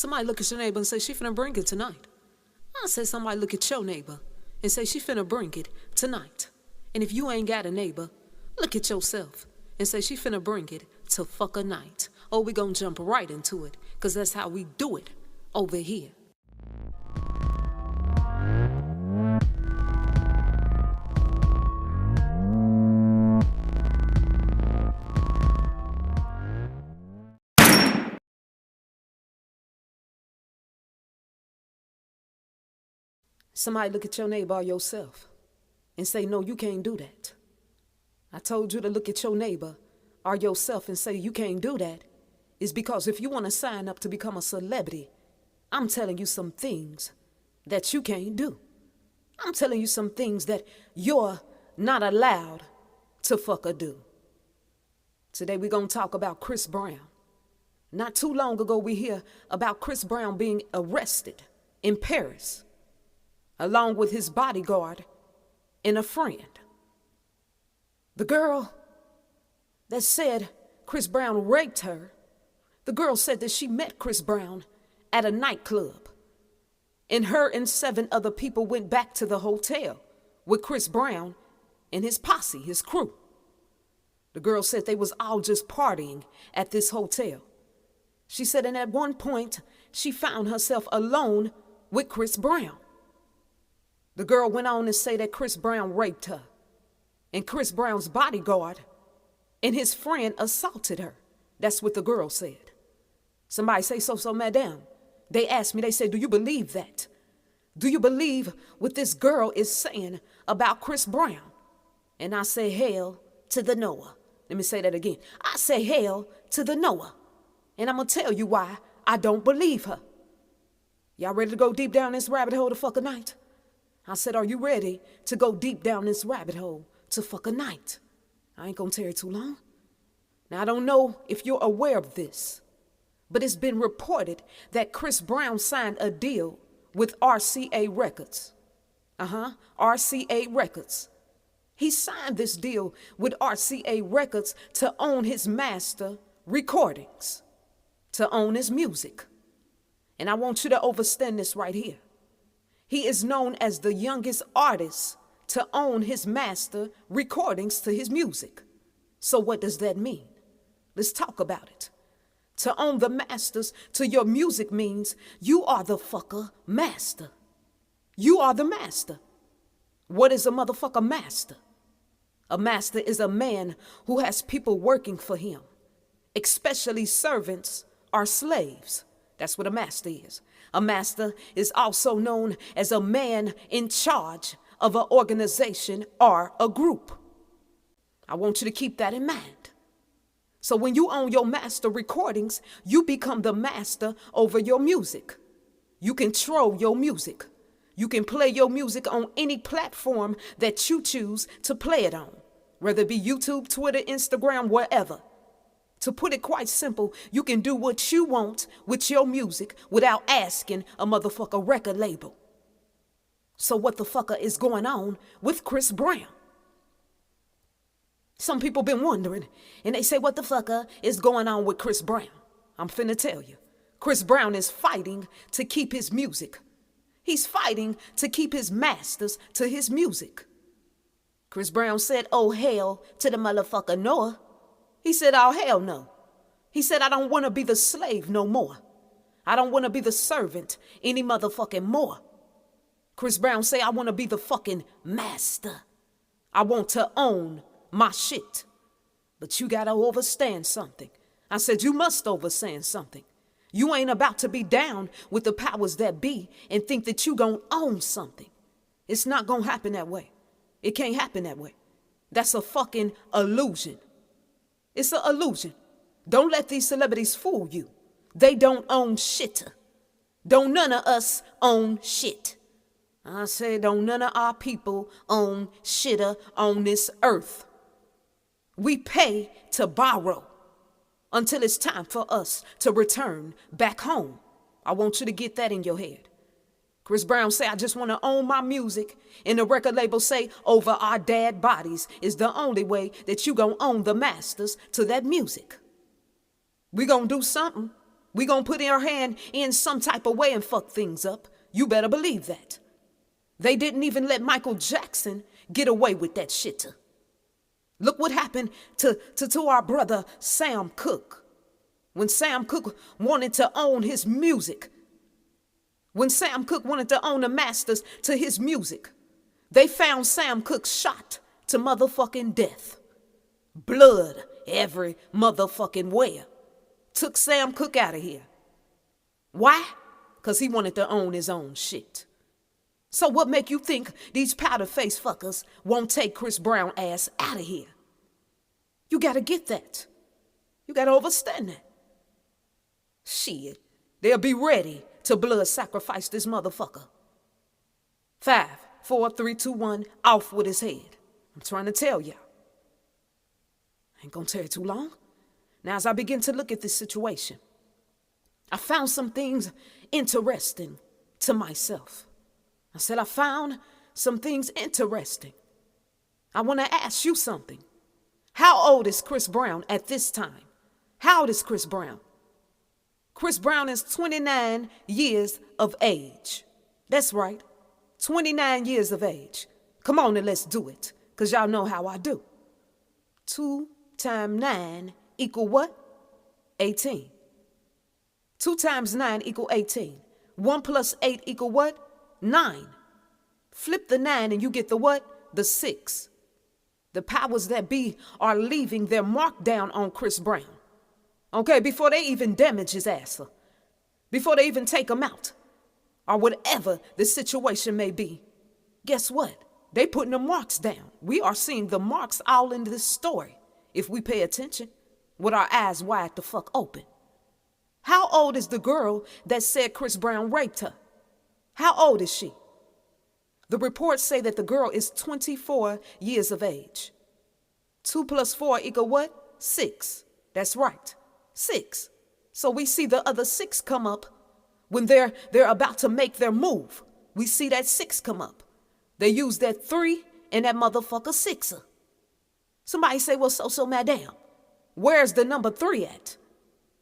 Somebody look at your neighbor and say she finna bring it tonight. I say somebody look at your neighbor and say she finna bring it tonight. And if you ain't got a neighbor, look at yourself and say she finna bring it to fuck a night. Oh, we gonna jump right into it, cause that's how we do it over here. Somebody look at your neighbor or yourself and say, no, you can't do that. I told you to look at your neighbor or yourself and say you can't do that. It's because if you want to sign up to become a celebrity, I'm telling you some things that you can't do. I'm telling you some things that you're not allowed to fuck or do. Today we're going to talk about Chris Brown. Not too long ago we hear about Chris Brown being arrested in Paris, along with his bodyguard and a friend. The girl that said Chris Brown raped her, the girl said that she met Chris Brown at a nightclub, and her and 7 other people went back to the hotel with Chris Brown and his posse, his crew. The girl said they was all just partying at this hotel. She said, and at one point, she found herself alone with Chris Brown. The girl went on to say that Chris Brown raped her, and Chris Brown's bodyguard and his friend assaulted her. That's what the girl said. Somebody say, so, madam. They asked me, they said, do you believe that? Do you believe what this girl is saying about Chris Brown? And I say, hell to the Noah. Let me say that again. I say, hell to the Noah. And I'm going to tell you why I don't believe her. Y'all ready to go deep down this rabbit hole to fuck a night? I said, are you ready to go deep down this rabbit hole to fuck a night? I ain't gonna tarry too long. Now, I don't know if you're aware of this, but it's been reported that Chris Brown signed a deal with RCA Records. RCA Records. He signed this deal with RCA Records to own his master recordings, to own his music. And I want you to understand this right here. He is known as the youngest artist to own his master recordings to his music. So what does that mean? Let's talk about it. To own the masters to your music means you are the fucker master. You are the master. What is a motherfucker master? A master is a man who has people working for him, especially servants or slaves. That's what a master is. A master is also known as a man in charge of an organization or a group. I want you to keep that in mind. So when you own your master recordings, you become the master over your music. You control your music. You can play your music on any platform that you choose to play it on, whether it be YouTube, Twitter, Instagram, wherever. To put it quite simple, you can do what you want with your music without asking a motherfucker record label. So what the fucker is going on with Chris Brown? Some people been wondering, and they say, what the fucker is going on with Chris Brown? I'm finna tell you. Chris Brown is fighting to keep his music. He's fighting to keep his masters to his music. Chris Brown said, oh, hell to the motherfucker Noah. He said, oh, hell no. He said, I don't want to be the slave no more. I don't want to be the servant any motherfucking more. Chris Brown say, I want to be the fucking master. I want to own my shit. But you got to understand something. I said, you must understand something. You ain't about to be down with the powers that be and think that you gonna own something. It's not gonna happen that way. It can't happen that way. That's a fucking illusion. It's an illusion. Don't let these celebrities fool you. They don't own shit. Don't none of us own shit. I say don't none of our people own shitter on this earth. We pay to borrow until it's time for us to return back home. I want you to get that in your head. Chris Brown say, I just want to own my music. And the record label say, over our dead bodies is the only way that you gonna own the masters to that music. We gonna do something. We gonna put our hand in some type of way and fuck things up. You better believe that. They didn't even let Michael Jackson get away with that shit. Look what happened to our brother Sam Cooke. When Sam Cooke wanted to own his music, when Sam Cooke wanted to own the masters to his music, they found Sam Cooke shot to motherfucking death. Blood every motherfucking where. Took Sam Cooke out of here. Why? Because he wanted to own his own shit. So what make you think these powder face fuckers won't take Chris Brown ass out of here? You gotta get that. You gotta understand that. Shit, they'll be ready to blood sacrifice this motherfucker. 5, 4, 3, 2, 1, off with his head. I'm trying to tell y'all. Ain't gonna take too long. Now, as I begin to look at this situation, I found some things interesting to myself. I said, I found some things interesting. I want to ask you something. How old is Chris Brown at this time? How old is Chris Brown? Chris Brown is 29 years of age. That's right, 29 years of age. Come on and let's do it, because y'all know how I do. 2 times 9 equal what? 18. 2 times 9 equal 18. 1 plus 8 equal what? 9. Flip the 9 and you get the what? The 6. The powers that be are leaving their mark down on Chris Brown. Okay, before they even damage his ass, before they even take him out, or whatever the situation may be, guess what? They putting the marks down. We are seeing the marks all in this story, if we pay attention, with our eyes wide the fuck open. How old is the girl that said Chris Brown raped her? How old is she? The reports say that the girl is 24 years of age. 2 plus 4 equal what? 6. That's right. 6. So we see the other 6 come up when they're about to make their move. We see that 6 come up. They use that 3 and that motherfucker 6er. Somebody say, well, so madam, where's the number 3 at?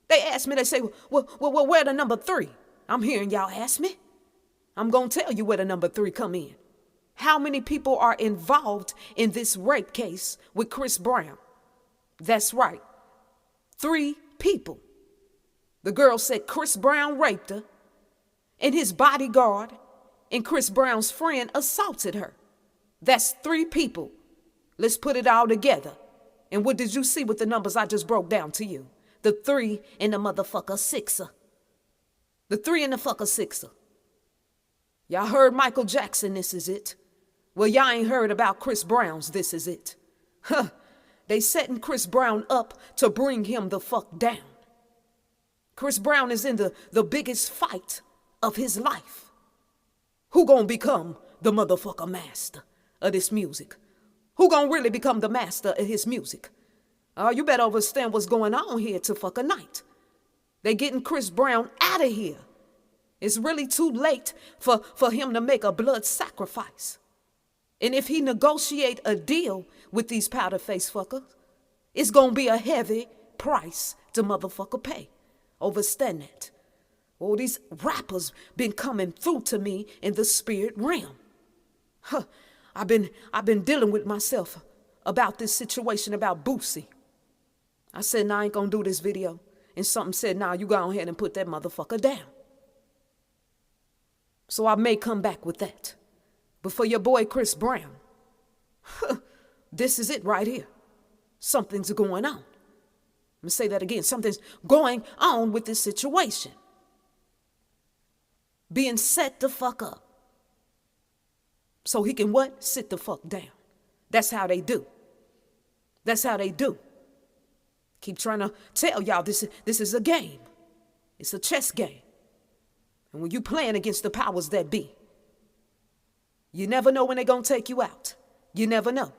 They ask me, they say, well, where the number 3? I'm hearing y'all ask me. I'm going to tell you where the number 3 come in. How many people are involved in this rape case with Chris Brown? That's right. 3 people. The girl said Chris Brown raped her, and his bodyguard and Chris Brown's friend assaulted her. That's 3 people. Let's put it all together. And what did you see with the numbers I just broke down to you? The 3 and the motherfucker 6er. The 3 and the fucker 6er. Y'all heard Michael Jackson, this is it. Well, y'all ain't heard about Chris Brown's this is it. Huh. They setting Chris Brown up to bring him the fuck down. Chris Brown is in the biggest fight of his life. Who gonna become the motherfucker master of this music? Who gonna really become the master of his music? You better understand what's going on here to fuck a night. They getting Chris Brown out of here. It's really too late for him to make a blood sacrifice. And if he negotiate a deal with these powder face fuckers, it's gonna be a heavy price to motherfucker pay. Understand that. All these rappers been coming through to me in the spirit realm. Huh. I've been dealing with myself about this situation about Boosie. I said, nah, I ain't gonna do this video. And something said, nah, you go ahead and put that motherfucker down. So I may come back with that. But for your boy Chris Brown, this is it right here. Something's going on. Let me say that again. Something's going on with this situation. Being set the fuck up. So he can what? Sit the fuck down. That's how they do. That's how they do. Keep trying to tell y'all this is a game. It's a chess game. And when you playing against the powers that be, you never know when they're going to take you out. You never know.